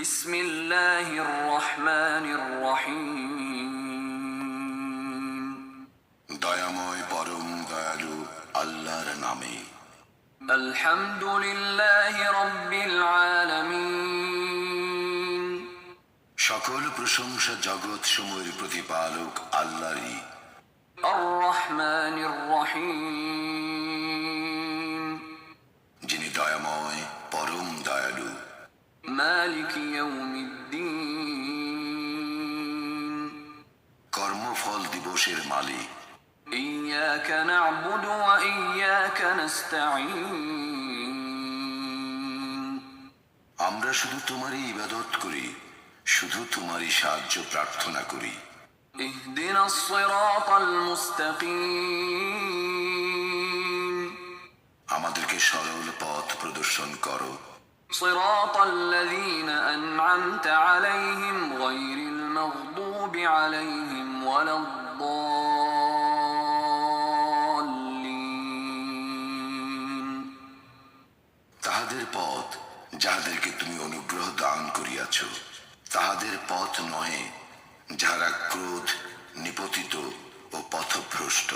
বিসমিল্লাহির রহমানির রহিম। দয়াময় পরম দয়ালু আল্লাহর নামে। আলহামদুলিল্লাহি রাব্বিল আলামিন। সকল প্রশংসা জগৎ সমূহের প্রতিপালক আল্লাহরই। আর রহমানির রহিম। যিনি দয়াময় পরম দয়ালু। মালিক ইয়াউমিদ্দিন। কর্মফল দিবসের মালিক। ইয়্যাকা না'বুদু ওয়া ইয়্যাকা নাস্তাঈন। আমরা শুধু তোমারই ইবাদত করি, শুধু তোমারই সাহায্য প্রার্থনা করি। ইহদিনাস সিরাতাল মুস্তাকিম। আমাদেরকে সরল পথ প্রদর্শন করো। সিরাতাল্লাযীনা আন'আমতা আলাইহিম গায়রিল মাগদুবি আলাইহিম ওয়ালাদ-দাল্লিন। তাহাদের পথ যাহাদেরকে তুমি অনুগ্রহ দান করিয়াছ, তাহাদের পথ নহে যাহারা ক্রোধ, নিপতিত ও পথভ্রষ্ট।